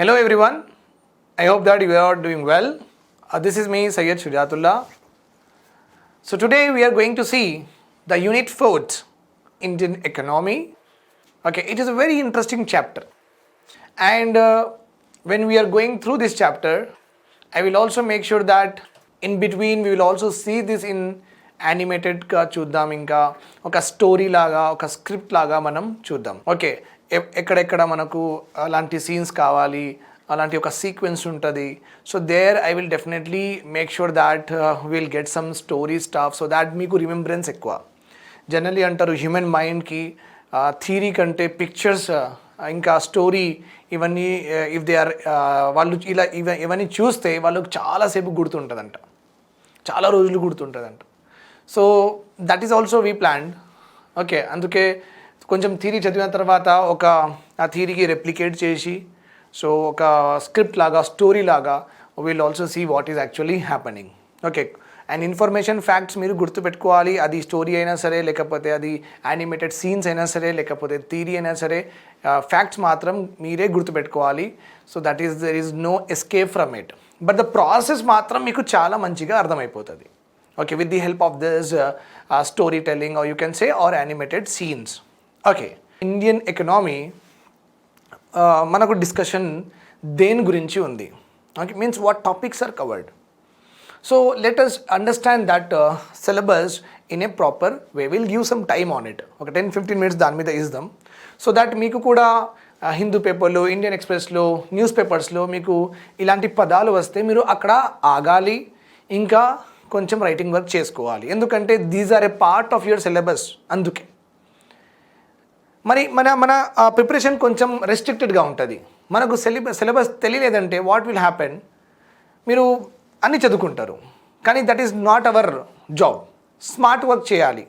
Hello everyone, I hope that you are doing well. This is me Syed Shujatullah. So today we are going to see the Unit 4th Indian Economy. Okay, it is a very interesting chapter and when we are going through this chapter, I will also make sure that in between we will also see this in animated గా చూద్దాం, ఇంకా ఒక story లాగా ఒక script లాగా మనం చూద్దాం. Okay, ఎక్కడెక్కడ మనకు అలాంటి సీన్స్ కావాలి, అలాంటి ఒక సీక్వెన్స్ ఉంటుంది. So there I will definitely make sure that will get some story stuff so that మీకు రిమెంబరెన్స్ ఎక్కువ. జనరలీ అంటారు హ్యూమన్ మైండ్కి థియరీ కంటే పిక్చర్స్ ఇంకా స్టోరీ ఇవన్నీ ఇఫ్ దే ఆర్ వాళ్ళు ఇలా ఇవన్నీ చూస్తే వాళ్ళకి చాలాసేపు గుర్తుంటుందంట, చాలా రోజులు గుర్తుంటుందంట. So that is also we planned. Okay, అందుకే కొంచెం థియరీ చదివిన తర్వాత ఆ థియరీకి రెప్లికేట్ చేసి సో ఒక స్క్రిప్ట్ లాగా స్టోరీ లాగా will also see what is actually happening. Okay, and information facts మీరు గుర్తుపెట్టుకోవాలి. అది స్టోరీ అయినా సరే, లేకపోతే అది యానిమేటెడ్ సీన్స్ అయినా సరే, లేకపోతే థియరీ అయినా సరే, ఫ్యాక్ట్స్ మాత్రం మీరే గుర్తుపెట్టుకోవాలి. So that is there is no escape from it. But the process మాత్రం మీకు చాలా మంచిగా అర్థమైపోతుంది. Okay, with the help of this storytelling, or you can say, or animated scenes. Okay, Indian economy manaku discussion దేని గురించి ఉంది. Okay, means what topics are covered. So let us understand that syllabus in a proper way. We'll give some time on it. Okay, 10-15 minutes దాని మీద ఇద్దాం. So that మీకు కూడా హిందూ పేపర్లో, Indian ఎక్స్ప్రెస్లో, న్యూస్ పేపర్స్లో మీకు ఇలాంటి పదాలు వస్తే మీరు అక్కడ ఆగాలి, ఇంకా కొంచెం రైటింగ్ వర్క్ చేసుకోవాలి. ఎందుకంటే these are a part of your syllabus. అందుకే మరి మన ప్రిపరేషన్ కొంచెం రెస్ట్రిక్టెడ్గా ఉంటుంది. మనకు సిలబస్ తెలియలేదంటే వాట్ విల్ హ్యాపెన్, మీరు అన్నీ చదువుకుంటారు, కానీ that is not our job. Smart work చేయాలి.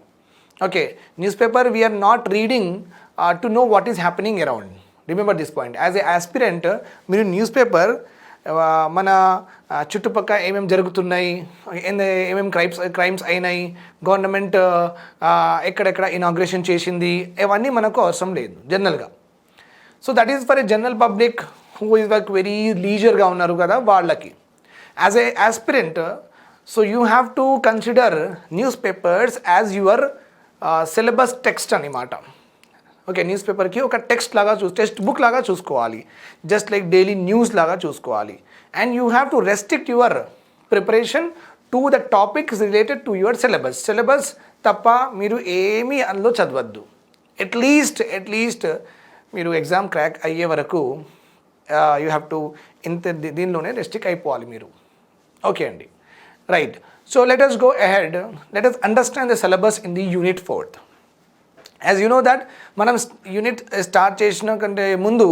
Okay, newspaper we're not reading to know what is happening around. Remember this point. As a aspirant మీరు న్యూస్ పేపర్ మన చుట్టుపక్కల ఏమేమి జరుగుతున్నాయి, ఏమేమి క్రైమ్స్ అయినాయి, గవర్నమెంట్ ఎక్కడెక్కడ ఇనాగ్రేషన్ చేసింది, ఇవన్నీ మనకు అవసరం లేదు జనరల్గా. So that is for a general public who is work very లీజర్గా ఉన్నారు కదా వాళ్ళకి. As a aspirant, so you have to consider newspapers as your syllabus text అనమాట. ఓకే, న్యూస్ పేపర్కి ఒక టెక్స్ట్ బుక్ లాగా చూసుకోవాలి, జస్ట్ లైక్ డైలీ న్యూస్ లాగా చూసుకోవాలి. And you have to restrict your preparation to the topics related to your syllabus తప్ప మీరు ఏమీ అందులో చదవద్దు. అట్లీస్ట్ మీరు ఎగ్జామ్ క్రాక్ అయ్యే వరకు యూ హ్యావ్ టు దీనిలోనే రెస్ట్రిక్ట్ అయిపోవాలి మీరు. ఓకే అండి, right. So let us go ahead. Let us understand the syllabus in the Unit 4th. As you know that మనం యూనిట్ స్టార్ట్ చేసిన కంటే ముందు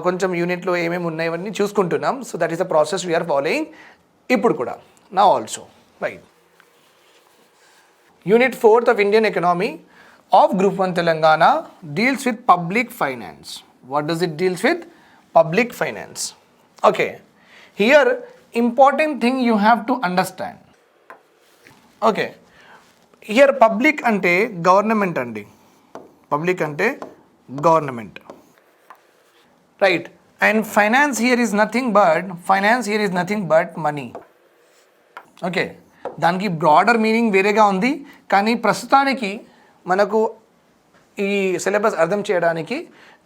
కొంచెం యూనిట్లో ఏమేమి ఉన్నాయి ఇవన్నీ చూసుకుంటున్నాం. So that is the process we're following ఇప్పుడు కూడా నా also. Right, unit 4th of Indian economy of group 1 Telangana deals with public finance. What does it deals with? Public finance. Okay, here important thing you have to understand. Okay, here public అంటే government అండి. Public అంటే government, right. And finance here is nothing but money. Okay, దానికి broader meaning వేరేగా ఉంది, కానీ ప్రస్తుతానికి మనకు ఈ సిలబస్ అర్థం చేయడానికి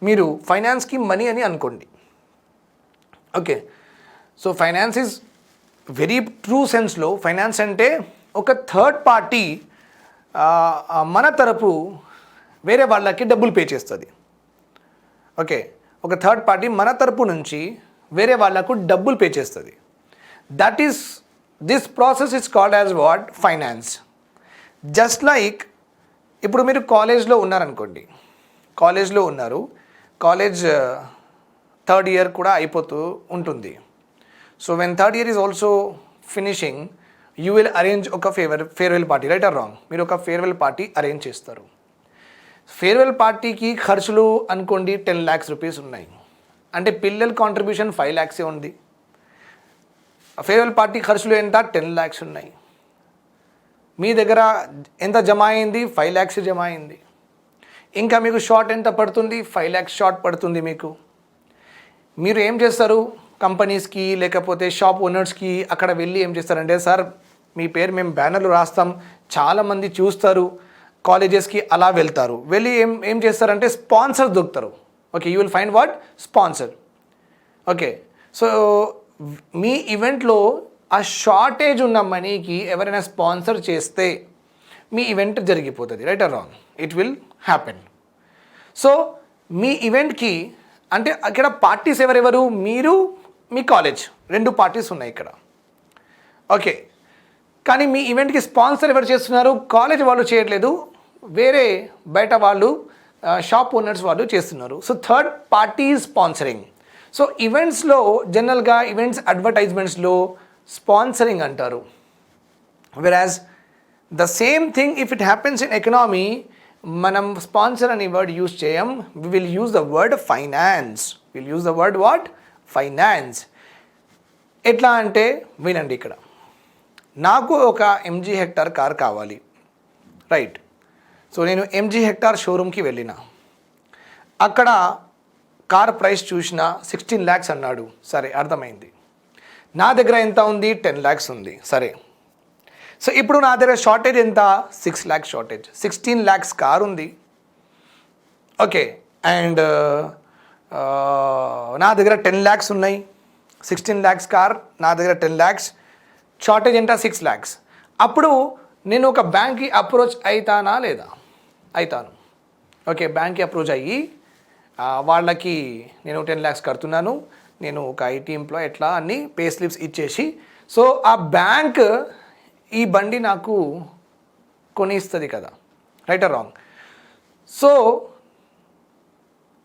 మీరు ఫైనాన్స్కి మనీ అని అనుకోండి. Okay, so finance is very true సెన్స్లో ఫైనాన్స్ అంటే ఒక థర్డ్ పార్టీ మన తరపు వేరే వాళ్ళకి డబ్బులు పే చేస్తుంది. ఓకే, ఒక థర్డ్ పార్టీ మన తరపు నుంచి వేరే వాళ్ళకు డబ్బులు పే చేస్తుంది. That is this process is called as what? Finance. Just like ఇప్పుడు మీరు కాలేజ్లో ఉన్నారనుకోండి, కాలేజ్ థర్డ్ ఇయర్ కూడా అయిపోతూ ఉంటుంది. So when third year is also finishing, you will arrange ఒక farewell party, right or wrong? మీరు ఒక ఫేర్వెల్ పార్టీ అరేంజ్ చేస్తారు. ఫేర్వెల్ పార్టీకి ఖర్చులు అనుకోండి 10 lakhs రూపీస్ ఉన్నాయి, అంటే పిల్లల కాంట్రిబ్యూషన్ 5 lakhs ఉంది. ఫేర్వెల్ పార్టీ ఖర్చులు ఎంత? 10 lakhs ఉన్నాయి. మీ దగ్గర ఎంత జమ అయింది? 5 lakhs జమ అయింది. ఇంకా మీకు షార్ట్ ఎంత పడుతుంది? 5 lakhs షార్ట్ పడుతుంది మీకు. మీరు ఏం చేస్తారు, కంపెనీస్కి లేకపోతే షాప్ ఓనర్స్కి అక్కడ వెళ్ళి ఏం చేస్తారంటే, సార్ మీ పేరు మేము బ్యానర్లు రాస్తాం, చాలామంది చూస్తారు, కాలేజెస్కి అలా వెళ్తారు. వెళ్ళి ఏం చేస్తారంటే స్పాన్సర్ దొరుకుతారు. Okay, you will find what sponsor. Okay, so మీ ఈవెంట్లో ఆ షార్టేజ్ ఉన్న మనీకి ఎవరైనా స్పాన్సర్ చేస్తే మీ ఈవెంట్ జరిగిపోతుంది. Right or wrong? It will happen. So మీ ఈవెంట్కి అంటే అక్కడ పార్టీస్ ఎవరెవరు, మీరు మీ కాలేజ్, 2 పార్టీస్ ఉన్నాయి ఇక్కడ. ఓకే, కానీ మీ ఈవెంట్కి స్పాన్సర్ ఎవరు చేస్తున్నారు? కాలేజ్ వాళ్ళు చేయట్లేదు, వేరే బయట వాళ్ళు షాప్ ఓనర్స్ వాళ్ళు చేస్తున్నారు. So third party sponsoring. So ఈవెంట్స్లో జనరల్గా ఈవెంట్స్ అడ్వర్టైజ్మెంట్స్లో స్పాన్సరింగ్ అంటారు. Whereas the same thing if it happens in economy, మనం స్పాన్సర్ అనే వర్డ్ యూజ్ చేయం. We will use the word finance. Will use the word what? Finance. ఎట్లా అంటే వినండి, ఇక్కడ నాకు ఒక ఎంజీ హెక్టార్ కార్ కావాలి, రైట్? సో నేను ఎంజీ హెక్టార్ షోరూమ్కి వెళ్ళిన, అక్కడ కార్ ప్రైస్ చూసిన 16 lakhs అన్నాడు. సరే, అర్థమైంది. నా దగ్గర ఎంత ఉంది? 10 lakhs ఉంది. సరే, సో ఇప్పుడు నా దగ్గర షార్టేజ్ ఎంత? 6 lakhs షార్టేజ్. 16 lakhs కార్ ఉంది. ఓకే, అండ్ నా దగ్గర 10 lakhs ఉన్నాయి. 16 lakhs కార్, నా దగ్గర 10 lakhs, షార్టేజ్ ఎంత? 6 lakhs. అప్పుడు నేను ఒక బ్యాంక్కి అప్రోచ్ అవుతానా లేదా? అవుతాను. ఓకే, బ్యాంక్కి అప్రోచ్ అయ్యి వాళ్ళకి నేను 10 lakhs కడుతున్నాను, నేను ఒక ఐటీ ఎంప్లాయ్, ఎట్లా అన్ని పే స్లిప్స్ ఇచ్చేసి, సో ఆ బ్యాంక్ ఈ బండి నాకు కొనిస్తుంది కదా, right or wrong? So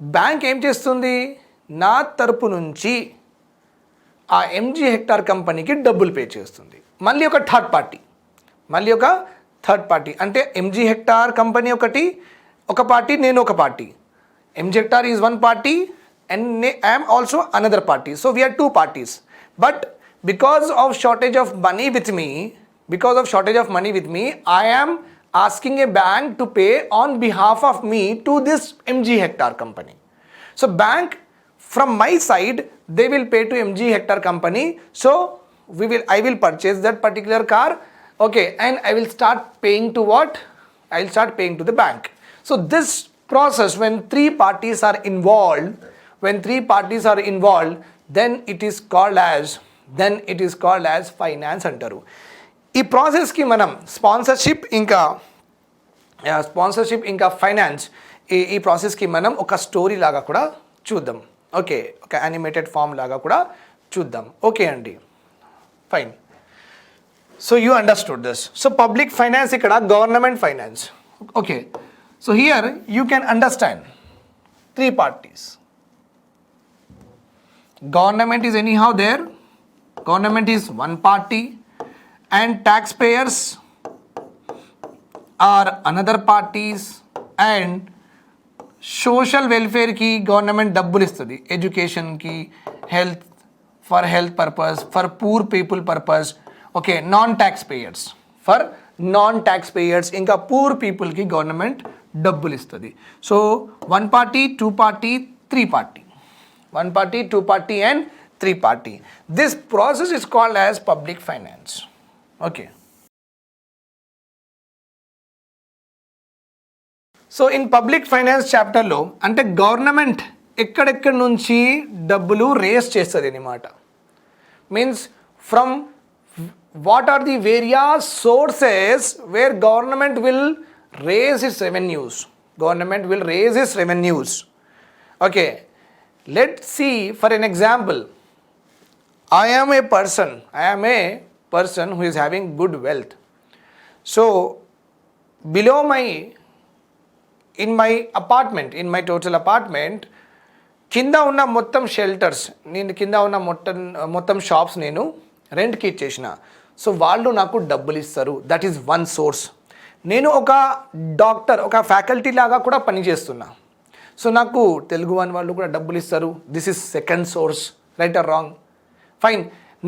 bank ఏం చేస్తుంది? నా తరపు నుంచి ఆ ఎంజీ హెక్టార్ కంపెనీకి డబ్బులు పే చేస్తుంది. మళ్ళీ ఒక థర్డ్ పార్టీ అంటే ఎంజీ హెక్టార్ కంపెనీ ఒక పార్టీ, నేను ఒక party. MG hectare is one party and I am also another party. So we are 2 parties. But because of shortage of money with me, I am asking a bank to pay on behalf of me to this MG Hectar company. So bank from my side, they will pay to MG Hectar company. So I will purchase that particular car. Okay, and I will start paying to what? I will start paying to the bank. So this process, when 3 parties are involved, then it is called as finance అంటారు. ఈ ప్రాసెస్కి మనం sponsorship ఇంకా finance, ఈ ప్రాసెస్కి మనం ఒక story లాగా కూడా చూద్దాం. ఓకే, ఒక యానిమేటెడ్ ఫామ్ లాగా కూడా చూద్దాం. ఓకే అండి, fine. So you understood this. So public finance, ఇక్కడ government finance. Okay, so here you can understand 3 parties. Government is anyhow there. Government is one party and taxpayers are another parties, and social welfare ki government dabbulu istadi, education ki, health, for health purpose, for poor people purpose. Okay, for non taxpayers inka poor people ki government dabbulu istadi. So 1 party, 2 party, 3 party. 1 party, 2 party and 3 party. This process is called as public finance. Okay. So in public finance chapter లో అంటే government ఎక్కడెక్కడ నుంచి డబ్బులు raise చేస్తుంది అన్నమాట. Means from what are the various sources where government will raise its revenues. Okay, let's see for an example. I am a person who is having good wealth. So below in my total apartment, kinda unna mottam shelters, నేను కింద ఉన్న మొత్తం shops నేను రెంట్కి ఇచ్చేసిన. So వాళ్ళు నాకు డబ్బులు ఇస్తారు. That is one source. నేను ఒక డాక్టర్, ఒక ఫ్యాకల్టీ లాగా కూడా పనిచేస్తున్నా. సో నాకు తెలుగు వాళ్ళు కూడా డబ్బులు ఇస్తారు. This is second source. Right or wrong? Fine.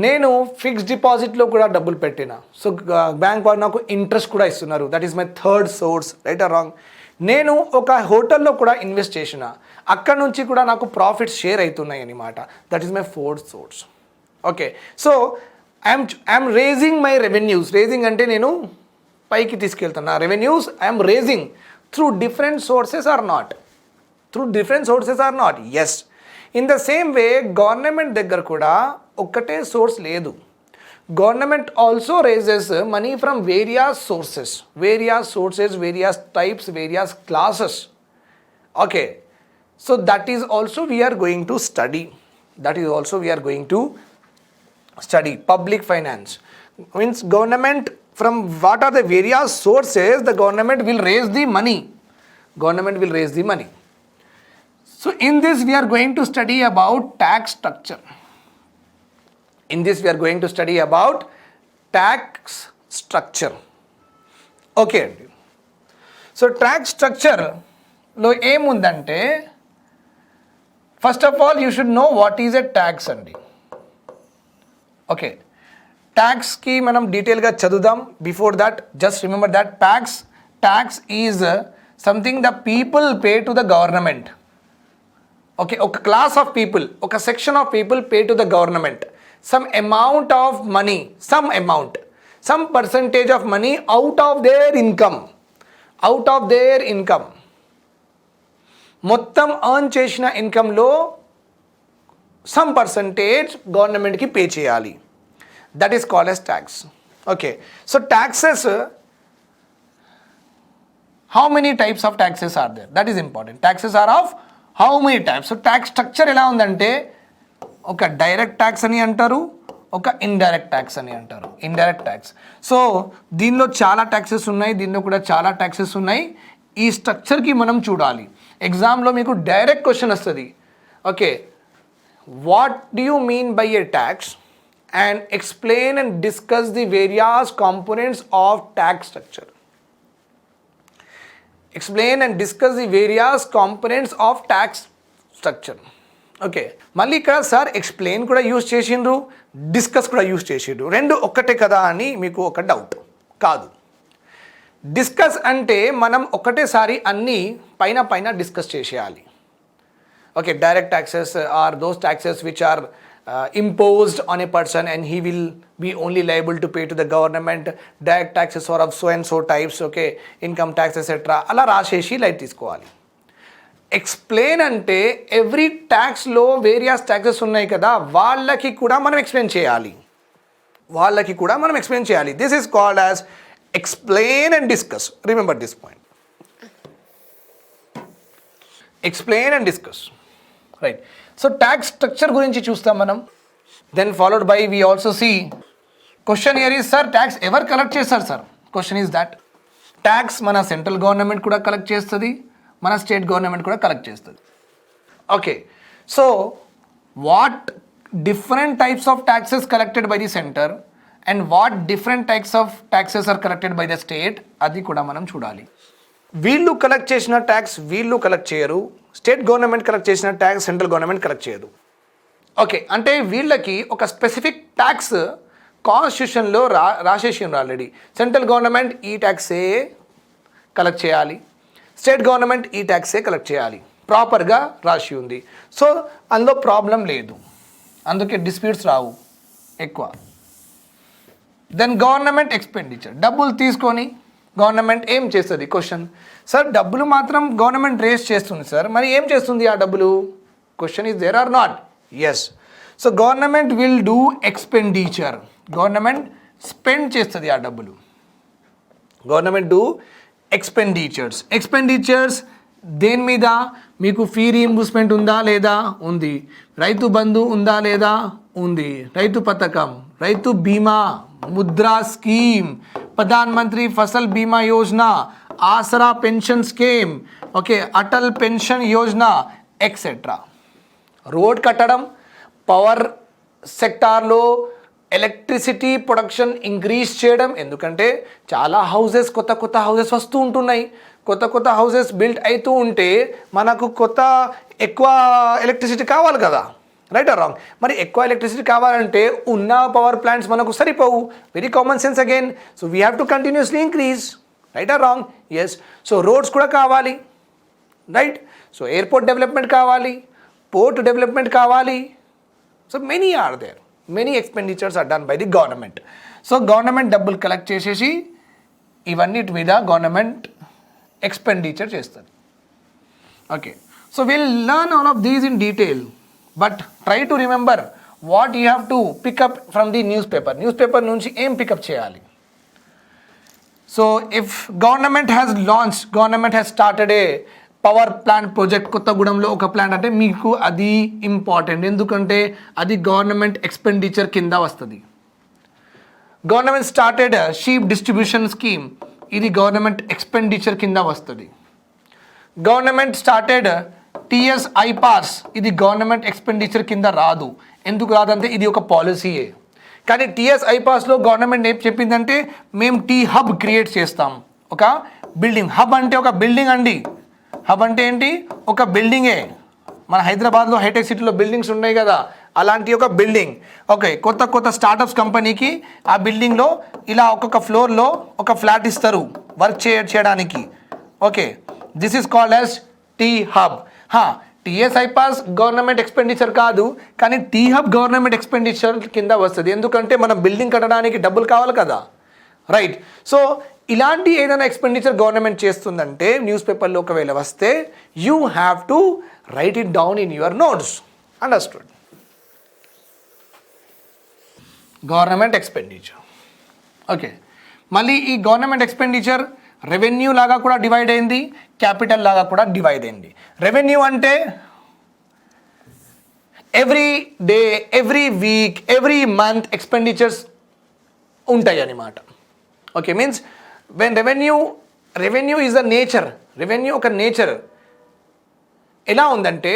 నేను ఫిక్స్డ్ డిపాజిట్లో కూడా డబ్బులు పెట్టిన. సో బ్యాంక్ వాళ్ళు నాకు ఇంట్రెస్ట్ కూడా ఇస్తున్నారు. That is my third source. Right or wrong? నేను ఒక హోటల్లో కూడా ఇన్వెస్ట్ చేసిన. అక్కడ నుంచి కూడా నాకు ప్రాఫిట్స్ షేర్ అవుతున్నాయి అన్నమాట. That is my fourth source. Okay, so I'm raising my revenues. Raising అంటే నేను పైకి తీసుకెళ్తున్నా. Revenues I'm raising through different sources or not? Through different sources or not? Yes. In the same way government దగ్గర కూడా ఒక్కటే source లేదు. Government also raises money from various sources, various types, various classes. Okay, so that is also we're going to study. Study public finance means government, from what are the various sources the government will raise the money. So in this we are going to study about tax structure. Okay, so tax structure lo em undante, first of all you should know what is a tax andi. Okay, ట్యాక్స్కి మనం డీటెయిల్గా చదువుదాం. Before that just remember that tax is something the people pay to the government. Okay, ఒక class of people, ఒక section of people pay to the government some amount of money, some percentage of money out of their income. మొత్తం earn చేసిన ఇన్కంలో some percentage గవర్నమెంట్కి pay చేయాలి. That is called as tax. Okay, so taxes, how many types of taxes are there? That is important. Taxes are of how many types? So tax structure ఎలా ఉందంటే, ఒక direct tax అని అంటారు, ఒక indirect tax అని అంటారు. Indirect tax. So దీనిలో చాలా ట్యాక్సెస్ ఉన్నాయి, దీనిలో కూడా చాలా ట్యాక్సెస్ ఉన్నాయి. ఈ స్ట్రక్చర్కి మనం చూడాలి. ఎగ్జామ్లో మీకు డైరెక్ట్ క్వశ్చన్ వస్తుంది. Okay, what do you mean by a tax, and explain and discuss the various components of tax structure. Okay, మళ్ళీ ఇక్కడ సార్ ఎక్స్ప్లెయిన్ కూడా యూజ్ చేసిండ్రు, డిస్కస్ కూడా యూజ్ చేసిండ్రు, రెండు ఒక్కటే కదా అని మీకు ఒక డౌట్. కాదు. డిస్కస్ అంటే మనం ఒకటేసారి అన్నీ పైన డిస్కస్ చేసేయాలి. Okay, direct taxes are those taxes which are imposed on a person and he will be only liable to pay to the government. Direct taxes are of so and so types, okay, income tax etc. అలా రాసేసి light తీసుకోవాలి. Explain అంటే every ట్యాక్స్లో various taxes ఉన్నాయి కదా, వాళ్ళకి కూడా మనం explain చేయాలి. This is called as explain and discuss. Remember this point. Explain and discuss. Right. So tax structure గురించి చూస్తాం మనం. Then followed by we also see question here is, sir tax ఎవరు కలెక్ట్ చేస్తారు sir? Question is that tax మన central government కూడా collect చేస్తుంది, మన state government కూడా కలెక్ట్ చేస్తుంది. Okay, so what different types of taxes collected by the centre and what different types of taxes are collected by the state, అది కూడా మనం చూడాలి. వీళ్ళు కలెక్ట్ చేసిన ట్యాక్స్ వీళ్ళు కలెక్ట్ చేయరు, స్టేట్ గవర్నమెంట్ కలెక్ట్ చేసిన ట్యాక్స్ సెంట్రల్ గవర్నమెంట్ కలెక్ట్ చేయదు. ఓకే, అంటే వీళ్ళకి ఒక స్పెసిఫిక్ ట్యాక్స్ కాన్స్టిట్యూషన్లో రాసేసిండ్రు ఆల్రెడీ. సెంట్రల్ గవర్నమెంట్ ఈ ట్యాక్సే కలెక్ట్ చేయాలి, స్టేట్ గవర్నమెంట్ ఈ ట్యాక్సే కలెక్ట్ చేయాలి, ప్రాపర్గా రాసి ఉంది. సో అందులో ప్రాబ్లం లేదు, అందుకే డిస్ప్యూట్స్ రావు ఎక్కువ. దెన్ గవర్నమెంట్ ఎక్స్పెండిచర్, డబ్బులు తీసుకొని గవర్నమెంట్ ఏం చేస్తుంది? క్వశ్చన్, సార్ డబ్బులు మాత్రం గవర్నమెంట్ రేస్ చేస్తుంది సార్, మరి ఏం చేస్తుంది ఆ డబ్బులు? Question is there or not? Yes. So government will do expenditure, government spend చేస్తుంది ఆ డబ్బులు. గవర్నమెంట్ డూ ఎక్స్పెండిచర్స్ దేని మీద? మీకు ఫీ రీయింబర్స్మెంట్ ఉందా లేదా? ఉంది. రైతు బంధు ఉందా లేదా? ఉంది. రైతు పథకం, రైతు బీమా, Mudra scheme, Pradhan Mantri Fasal Bima Yojana, Aasara pension scheme, okay, Atal pension Yojana etcetera. Road కట్టడం, పవర్ సెక్టార్లో ఎలక్ట్రిసిటీ ప్రొడక్షన్ ఇంక్రీజ్ చేయడం, ఎందుకంటే చాలా కొత్త హౌసెస్ వస్తూ ఉంటున్నాయి, కొత్త హౌసెస్ బిల్డ్ అవుతూ ఉంటే మనకు ఎక్కువ ఎలక్ట్రిసిటీ కావాలి కదా, రైట్ ఆర్ రాంగ్? మరి ఎక్కువ ఎలక్ట్రిసిటీ కావాలంటే ఉన్న పవర్ ప్లాంట్స్ మనకు సరిపోవు. Very common sense again. So we have to continuously increase, right or wrong? Yes. So roads కూడా కావాలి, రైట్. సో ఎయిర్పోర్ట్ డెవలప్మెంట్ కావాలి, పోర్ట్ డెవలప్మెంట్ కావాలి. So many are there, many expenditures are done by the government. So government డబ్బులు collect చేసేసి ఇవన్నిటి మీద government expenditure చేస్తుంది. Okay, so will learn all of these in detail, but try to remember what you have to pick up from the newspaper. Newspaper నుంచి ఏం pick up చేయాలి? So if government has started a power plant project కొత్తగూడెంలో ఒక plant అంటే మీకు అది important, ఎందుకంటే అది గవర్నమెంట్ ఎక్స్పెండిచర్ కింద వస్తుంది. Government started sheep distribution scheme, ఇది గవర్నమెంట్ ఎక్స్పెండిచర్ కింద వస్తుంది. గవర్నమెంట్ స్టార్టెడ్ టీఎస్ ఐపాస్, ఇది గవర్నమెంట్ ఎక్స్పెండిచర్ కింద రాదు. ఎందుకు రాదంటే ఇది ఒక పాలసీయే. కానీ టీఎస్ ఐపాస్లో గవర్నమెంట్ ఏం చెప్పిందంటే మేము టీ హబ్ క్రియేట్ చేస్తాం, ఒక బిల్డింగ్. హబ్ అంటే ఒక బిల్డింగ్ అండి. హబ్ అంటే ఏంటి? ఒక బిల్డింగే. మన హైదరాబాద్లో హైటెక్ సిటీలో బిల్డింగ్స్ ఉన్నాయి కదా, అలాంటి ఒక బిల్డింగ్. ఓకే, కొత్త స్టార్టప్స్ కంపెనీకి ఆ బిల్డింగ్లో ఇలా ఒక్కొక్క ఫ్లోర్లో ఒక ఫ్లాట్ ఇస్తారు వర్క్ చేయడానికి. Okay, this is called as T hub. TS iPASS government expenditure కాదు, కానీ టీ హబ్ గవర్నమెంట్ ఎక్స్పెండిచర్ కింద వస్తుంది. ఎందుకంటే మనం బిల్డింగ్ కట్టడానికి డబ్బులు కావాలి కదా, రైట్? సో ఇలాంటి ఏదైనా ఎక్స్పెండిచర్ గవర్నమెంట్ చేస్తుందంటే న్యూస్ పేపర్లో ఒకవేళ వస్తే you have to right it down in your notes. Understood? Government expenditure. Okay, మళ్ళీ ఈ గవర్నమెంట్ ఎక్స్పెండిచర్ రెవెన్యూ లాగా కూడా డివైడ్ అయింది, క్యాపిటల్ లాగా కూడా డివైడ్ అయింది. రెవెన్యూ అంటే every day, every week, every month expenditures ఉంటాయి అన్నమాట. Okay, means when revenue is a nature. Revenue ఒక నేచర్. ఎలా ఉందంటే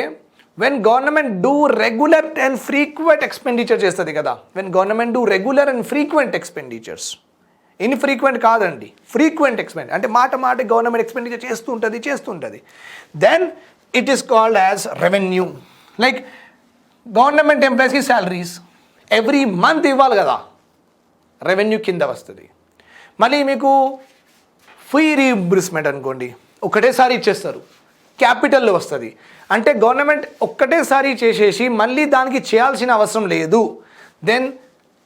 when government do regular and frequent expenditure చేస్తుంది కదా, when government do regular and frequent expenditures, infrequent కాదండి, ఫ్రీక్వెంట్ అంటే మాట గవర్నమెంట్ ఎక్స్పెండిచర్ చేస్తుంటుంది, then it is called as revenue. Like government ఎంప్లాయీస్కి శాలరీస్ ఎవ్రీ మంత్ ఇవ్వాలి కదా, రెవెన్యూ కింద వస్తుంది. మళ్ళీ మీకు ఫీ రీఇంబర్స్మెంట్ అనుకోండి, ఒకటేసారి ఇచ్చేస్తారు, క్యాపిటల్లో వస్తుంది. అంటే గవర్నమెంట్ ఒక్కటేసారి చేసేసి మళ్ళీ దానికి చేయాల్సిన అవసరం లేదు, దెన్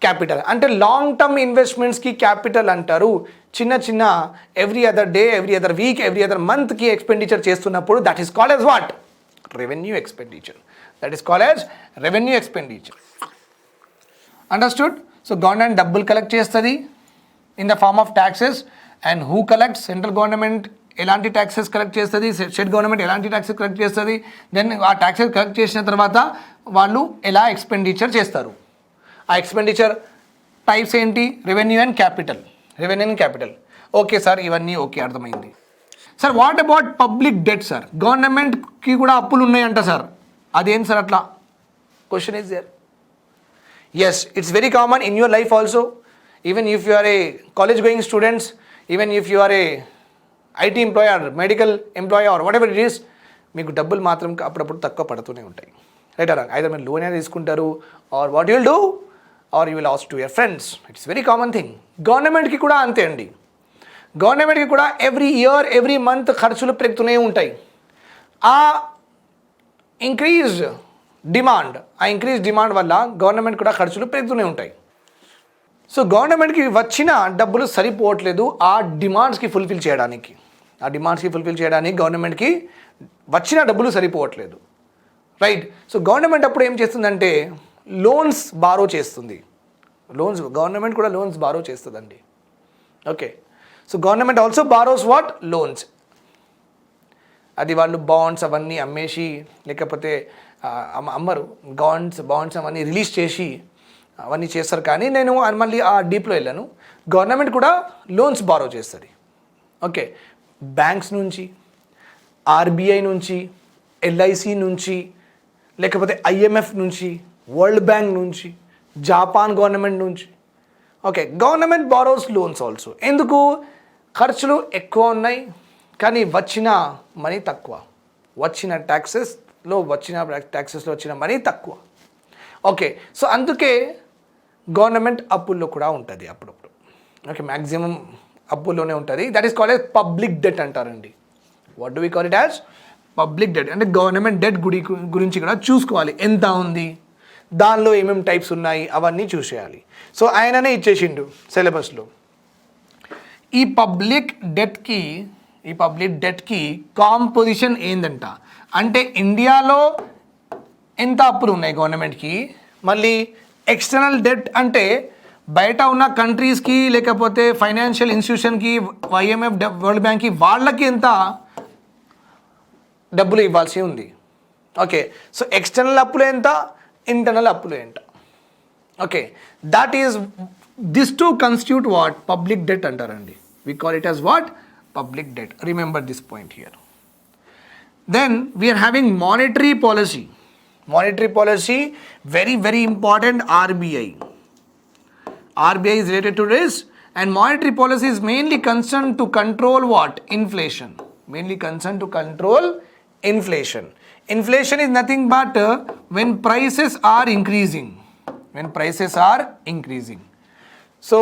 క్యాపిటల్. అంటే లాంగ్ టర్మ్ ఇన్వెస్ట్మెంట్స్కి క్యాపిటల్ అంటారు. చిన్న every other day, every other week, every other మంత్కి ఎక్స్పెండిచర్ చేస్తున్నప్పుడు that is called as what? Revenue expenditure. That is called as revenue expenditure. Understood? So government డబ్బులు కలెక్ట్ చేస్తుంది in the form of taxes. And who collects? Central government ఎలాంటి taxes collect చేస్తుంది, state government ఎలాంటి taxes collect చేస్తుంది, then ఆ taxes collect చేసిన తర్వాత వాళ్ళు ఎలా ఎక్స్పెండిచర్ చేస్తారు. ఆ ఎక్స్పెండిచర్ టైప్స్ ఏంటి? Revenue and capital. Okay sir, ఇవన్నీ ఓకే, అర్థమైంది. Sir what about public debt? Sir గవర్నమెంట్కి కూడా అప్పులు ఉన్నాయంట సార్, అదేం సార్ అట్లా? Question is there. Yes, it's very common in your life also. Even if you are a college going students, even if you are a IT employee or medical employee or whatever it is, మీకు డబ్బులు మాత్రం అప్పుడప్పుడు తక్కువ పడుతూనే ఉంటాయి, right or wrong? Either మీరు loan అయినా తీసుకుంటారు, or what you will do, or you will ask to your friends. It's very common thing. గవర్నమెంట్కి కూడా అంతే అండి. గవర్నమెంట్కి కూడా ఎవ్రీ ఇయర్, ఎవ్రీ మంత్ ఖర్చులు పెరుగుతూనే ఉంటాయి. ఆ ఇంక్రీజ్ డిమాండ్ వల్ల గవర్నమెంట్ కూడా ఖర్చులు పెరుగుతూనే ఉంటాయి. సో గవర్నమెంట్కి వచ్చిన డబ్బులు సరిపోవట్లేదు ఆ డిమాండ్స్కి ఫుల్ఫిల్ చేయడానికి. గవర్నమెంట్కి వచ్చిన డబ్బులు సరిపోవట్లేదు, రైట్? సో గవర్నమెంట్ అప్పుడు ఏం చేస్తుందంటే లోన్స్ బారో చేస్తుంది. గవర్నమెంట్ కూడా లోన్స్ బారో చేస్తుందండి. Okay, so government also borrows what? Loans. అది వాళ్ళు బాండ్స్ అవన్నీ అమ్మేసి, లేకపోతే అమ్మరు, బాండ్స్ అవన్నీ రిలీజ్ చేసి అవన్నీ చేస్తారు. కానీ నేను మళ్ళీ ఆ డీప్లో వెళ్ళాను. గవర్నమెంట్ కూడా లోన్స్ బారో చేస్తుంది. ఓకే, బ్యాంక్స్ నుంచి, ఆర్బీఐ నుంచి, ఎల్ఐసి నుంచి, లేకపోతే ఐఎంఎఫ్ నుంచి, వరల్డ్ బ్యాంక్ నుంచి, జపాన్ గవర్నమెంట్ నుంచి. Okay, government borrows loans also. ఎందుకు? ఖర్చులు ఎక్కువ ఉన్నాయి కానీ వచ్చిన మనీ తక్కువ, వచ్చిన ట్యాక్సెస్లో వచ్చిన మనీ తక్కువ. ఓకే, సో అందుకే గవర్నమెంట్ అప్పుల్లో కూడా ఉంటుంది అప్పుడప్పుడు. ఓకే, మ్యాక్సిమం అప్పుల్లోనే ఉంటుంది. That is called as public debt అంటారండి. What do we call it as? Public debt అంటే గవర్నమెంట్ డెట్ గురించి కూడా చూసుకోవాలి, ఎంత ఉంది, దానిలో ఏమేమి టైప్స్ ఉన్నాయి అవన్నీ చూసేయాలి. సో ఆయననే ఇచ్చేసిండు సిలబస్లో. ఈ పబ్లిక్ డెట్కి కాంపోజిషన్ ఏందంట అంటే ఇండియాలో ఎంత అప్పులు ఉన్నాయి గవర్నమెంట్కి, మళ్ళీ ఎక్స్టర్నల్ డెట్ అంటే బయట ఉన్న కంట్రీస్కి లేకపోతే ఫైనాన్షియల్ ఇన్స్టిట్యూషన్కి, ఐఎంఎఫ్, వరల్డ్ బ్యాంక్కి వాళ్ళకి ఎంత డబ్బులు ఇవ్వాల్సి ఉంది. ఓకే, సో ఎక్స్టర్నల్ అప్పులు ఎంత, ఇంటర్నల్ అప్పులు ఎంత. Okay, that is this to constitute what public debt అంటారండి. We call it as what public debt. Remember this point here. Then we are having monetary policy. Monetary policy, very, very important. RBI is related to this, and monetary policy is mainly concerned to control what? Inflation. Mainly concerned to control inflation. Inflation is nothing but when prices are increasing. When prices are increasing. So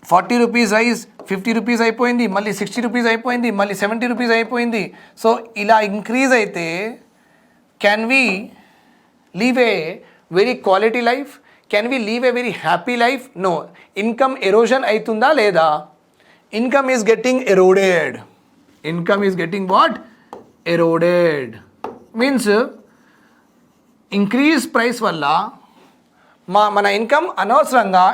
40 rupees rise, 50 rupees అయిపోయింది, మళ్ళీ 60 rupees అయిపోయింది, మళ్ళీ 70 rupees అయిపోయింది. So ఇలా increase అయితే can we live a very quality life? Can we live a very happy life? No. Income erosion aitunda leda? Income is getting eroded. Income is getting what? Eroded. Means increase price valla మన income అనవసరంగా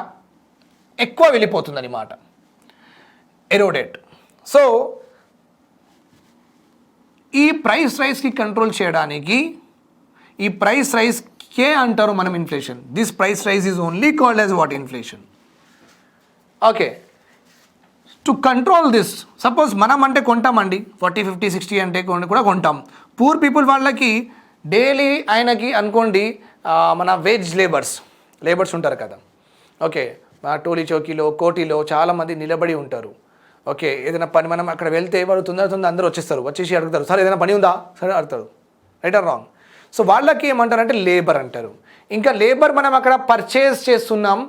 ఎక్కువ వెళ్ళిపోతుంది అన్నమాట. Eroded. So ఈ price రైజ్కి control చేయడానికి ఈ price రైజ్కే అంటారు మనం inflation. This price rise is only called as what? Inflation. Okay, to control this, suppose మనం అంటే కొంటామండి 40, 50, 60 అంటే కూడా కొంటాం. పూర్ పీపుల్ వాళ్ళకి డైలీ ఆయనకి అనుకోండి మన వేజ్ లేబర్స్ ఉంటారు కదా. ఓకే, టోలీ చౌకీలో, కోటిలో చాలామంది నిలబడి ఉంటారు. ఓకే, ఏదైనా పని మనం అక్కడ వెళ్తే వాడు తొందర అందరూ వచ్చేసి అడుగుతారు, సార్ ఏదైనా పని ఉందా సరే అడుగుతారు. Right or wrong? సో వాళ్ళకి ఏమంటారంటే లేబర్ అంటారు. ఇంకా లేబర్ మనం అక్కడ పర్చేస్ చేస్తున్నాం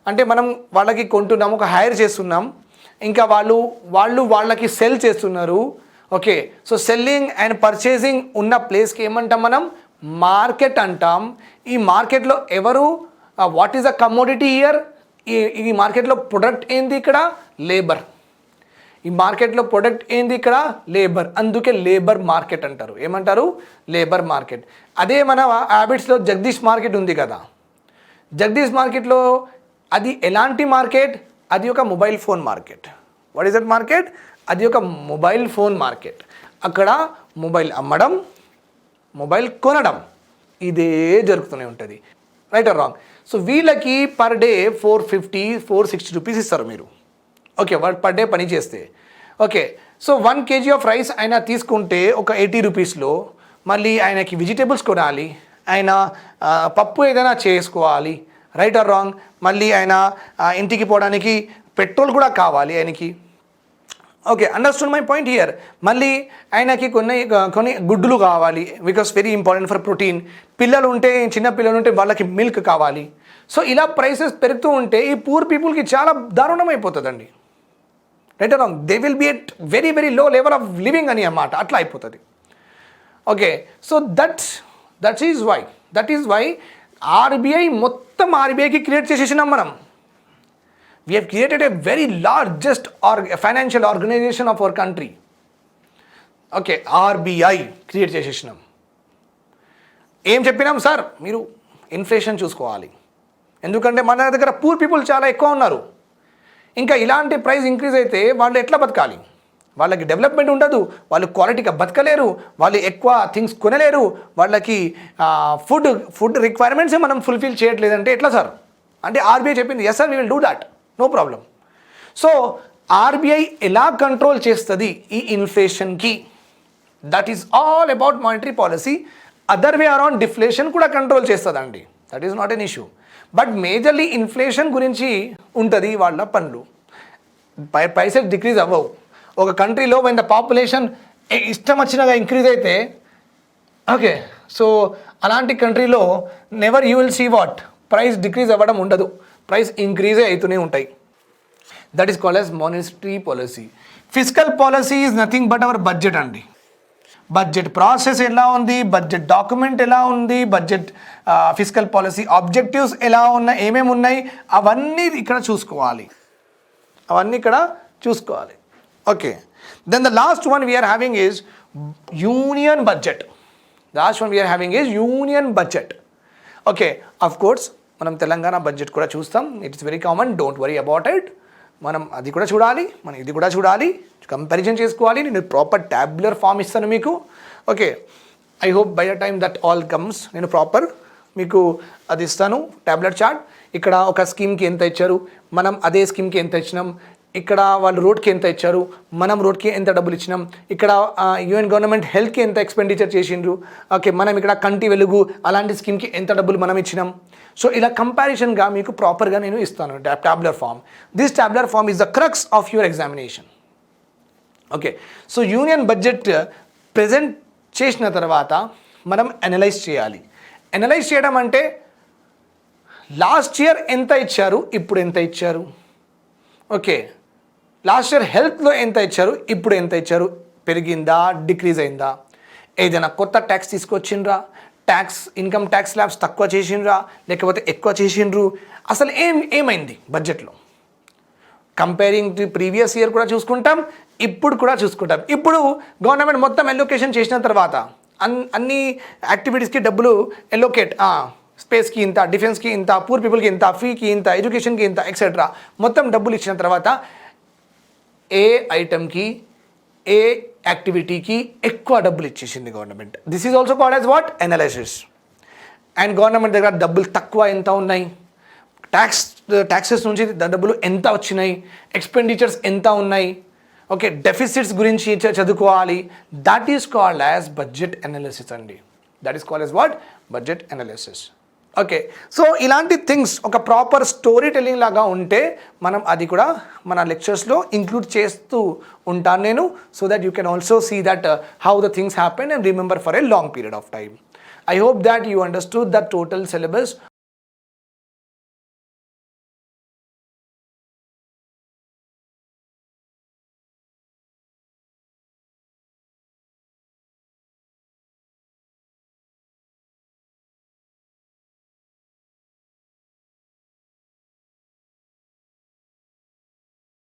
అంటే మనం వాళ్ళకి కొంటున్నాం, ఒక హైర్ చేస్తున్నాం, ఇంకా వాళ్ళకి సెల్ చేస్తున్నారు. Okay, so selling and purchasing ఉన్న ప్లేస్కి ఏమంటాం మనం? మార్కెట్ అంటాం. ఈ మార్కెట్లో ఎవరు, what is the commodity year? ఈ మార్కెట్లో ప్రొడక్ట్ ఏంది? ఇక్కడ లేబర్. ఈ మార్కెట్లో ప్రొడక్ట్ ఏంది? ఇక్కడ లేబర్. అందుకే లేబర్ మార్కెట్ అంటారు. ఏమంటారు? Labour market. అదే మన హ్యాబిట్స్లో జగదీష్ మార్కెట్ ఉంది కదా. జగదీష్ మార్కెట్లో అది ఎలాంటి మార్కెట్? అది ఒక mobile phone market. What is that market? అది ఒక మొబైల్ ఫోన్ మార్కెట్. అక్కడ మొబైల్ అమ్మడం, మొబైల్ కొనడం ఇదే జరుగుతూనే ఉంటుంది. Right or wrong? సో వీళ్ళకి పర్ డే 450, 460 రూపీస్ ఇస్తారు మీరు. ఓకే, వాడు పర్ డే పని చేస్తే. Okay, so 1 kg of rice ఆయన తీసుకుంటే ఒక 80 రూపీస్లో మళ్ళీ ఆయనకి వెజిటేబుల్స్ కొనాలి, ఆయన పప్పు ఏదైనా చేసుకోవాలి. Right or wrong? మళ్ళీ ఆయన ఇంటికి పోవడానికి పెట్రోల్ కూడా కావాలి ఆయనకి. Okay, understand my point here. మళ్ళీ ఆయనకి కొన్ని గుడ్డులు కావాలి, because very important for protein. చిన్న పిల్లలు ఉంటే వాళ్ళకి మిల్క్ కావాలి. సో ఇలా ప్రైసెస్ పెరుగుతూ ఉంటే ఈ పూర్ పీపుల్కి చాలా దారుణం అయిపోతుందండి. Right or wrong? They will be at very, very low level of living అని అన్నమాట. అట్లా అయిపోతుంది. Okay, so that is why RBI మొత్తం ఆర్బీఐకి క్రియేట్ చేసేసినాం మనం. We have created a very largest financial organization of our country. Okay, RBI create చేసేసినాం. ఏం చెప్పినాం? సార్ మీరు ఇన్ఫ్లేషన్ చూసుకోవాలి, ఎందుకంటే మన దగ్గర పూర్ పీపుల్ చాలా ఎక్కువ ఉన్నారు. ఇంకా ఇలాంటి ప్రైస్ ఇంక్రీజ్ అయితే వాళ్ళు ఎట్లా బతకాలి? వాళ్ళకి డెవలప్మెంట్ ఉండదు, వాళ్ళు క్వాలిటీగా బతకలేరు, వాళ్ళు ఎక్కువ థింగ్స్ కొనలేరు, వాళ్ళకి ఫుడ్ రిక్వైర్మెంట్స్ మనం ఫుల్ఫిల్ చేయట్లేదంటే ఎట్లా సార్? అంటే ఆర్బీఐ చెప్పింది, yes sir we will do that, no problem. So RBI ఎలా కంట్రోల్ చేస్తుంది ఈ ఇన్ఫ్లేషన్కి? That is all about monetary policy. Other way around deflation కూడా కంట్రోల్ చేస్తుందండి. That is not an issue. But majorly inflation గురించి ఉంటుంది వాళ్ళ పనులు. ప్రైసెస్ డిక్రీజ్ అవ్వవు. ఒక కంట్రీలో వెన్ ద పాపులేషన్ ఇష్టం వచ్చినగా ఇంక్రీజ్ అయితే, ఓకే, సో అలాంటి కంట్రీలో never you will see what price decrease అవ్వడం ఉండదు, ప్రైస్ ఇంక్రీజే అవుతూనే ఉంటాయి. That is called as monetary policy. Physical policy is nothing but our budget అండి. బడ్జెట్ ప్రాసెస్ ఎలా ఉంది, బడ్జెట్ డాక్యుమెంట్ ఎలా ఉంది, బడ్జెట్ ఫిజికల్ పాలసీ ఆబ్జెక్టివ్స్ ఎలా ఉన్నాయి, ఏమేమి ఉన్నాయి అవన్నీ ఇక్కడ చూసుకోవాలి. Okay, then the last one we're having is union budget. Okay, of course మనం తెలంగాణ బడ్జెట్ కూడా చూస్తాం. It's very common, don't worry about it. మనం అది కూడా చూడాలి, మనం ఇది కూడా చూడాలి, కంపారిజన్ చేసుకోవాలి. నేను ప్రాపర్ ట్యాబ్యులర్ ఫామ్ ఇస్తాను మీకు. Okay, I hope by the time that all comes నేను ప్రాపర్ మీకు అది ఇస్తాను ట్యాబ్లెట్ చార్ట్. ఇక్కడ ఒక స్కీమ్కి ఎంత ఇచ్చారు, మనం అదే స్కీమ్కి ఎంత ఇచ్చినాం, ఇక్కడ వాళ్ళు రోడ్కి ఎంత ఇచ్చారు, మనం రోడ్కి ఎంత డబ్బులు ఇచ్చినాం, ఇక్కడ యూఎన్ గవర్నమెంట్ హెల్త్కి ఎంత ఎక్స్పెండిచర్ చేసిండ్రు, ఓకే మనం ఇక్కడ కంటి వెలుగు అలాంటి స్కీమ్కి ఎంత డబ్బులు మనం ఇచ్చినాం. సో ఇలా కంపారిజన్గా మీకు ప్రాపర్గా నేను ఇస్తాను tabular form. This tabular form is the crux of your examination. Okay, so union budget present చేసిన తర్వాత మనం అనలైజ్ చేయాలి. అనలైజ్ చేయడం అంటే లాస్ట్ ఇయర్ ఎంత ఇచ్చారు, ఇప్పుడు ఎంత ఇచ్చారు. ఓకే, లాస్ట్ ఇయర్ హెల్త్లో ఎంత ఇచ్చారు, ఇప్పుడు ఎంత ఇచ్చారు, పెరిగిందా డిక్రీజ్ అయిందా, ఏదైనా కొత్త ట్యాక్స్ తీసుకొచ్చిండ్రా, ఇన్కమ్ ట్యాక్స్ స్లాబ్స్ తక్కువ చేసిండ్రా లేకపోతే ఎక్కువ చేసిండ్రు, అసలు ఏమైంది బడ్జెట్లో. కంపేరింగ్ టు ప్రీవియస్ ఇయర్ కూడా చూసుకుంటాం, ఇప్పుడు కూడా చూసుకుంటాం. ఇప్పుడు గవర్నమెంట్ మొత్తం ఎలోకేషన్ చేసిన తర్వాత అన్ని యాక్టివిటీస్కి డబ్బులు ఎలోకేట్, స్పేస్కి ఇంత, డిఫెన్స్కి ఇంత, పూర్ పీపుల్కి ఇంత, ఫీకి ఇంత, ఎడ్యుకేషన్కి ఇంత ఎక్సెట్రా మొత్తం డబ్బులు ఇచ్చిన తర్వాత ఏ ఐటమ్కి ఏ యాక్టివిటీకి ఎక్కువ డబ్బులు ఇచ్చేసింది government. This is also called as what, analysis. And government దగ్గర డబ్బులు తక్కువ ఎంత ఉన్నాయి, ట్యాక్సెస్ నుంచి డబ్బులు ఎంత వచ్చినాయి, ఎక్స్పెండిచర్స్ ఎంత ఉన్నాయి, ఓకే డెఫిసిట్స్ గురించి చదువుకోవాలి. That is called as budget analysis అండి. That is called as what, budget analysis. Okay, so ఇలాంటి థింగ్స్ ఒక ప్రాపర్ స్టోరీ టెల్లింగ్ లాగా ఉంటే మనం అది కూడా మన లెక్చర్స్లో ఇంక్లూడ్ చేస్తూ ఉంటాను నేను, so that you can also see that how the things happen and remember for a long period of time. I hope that you understood the total syllabus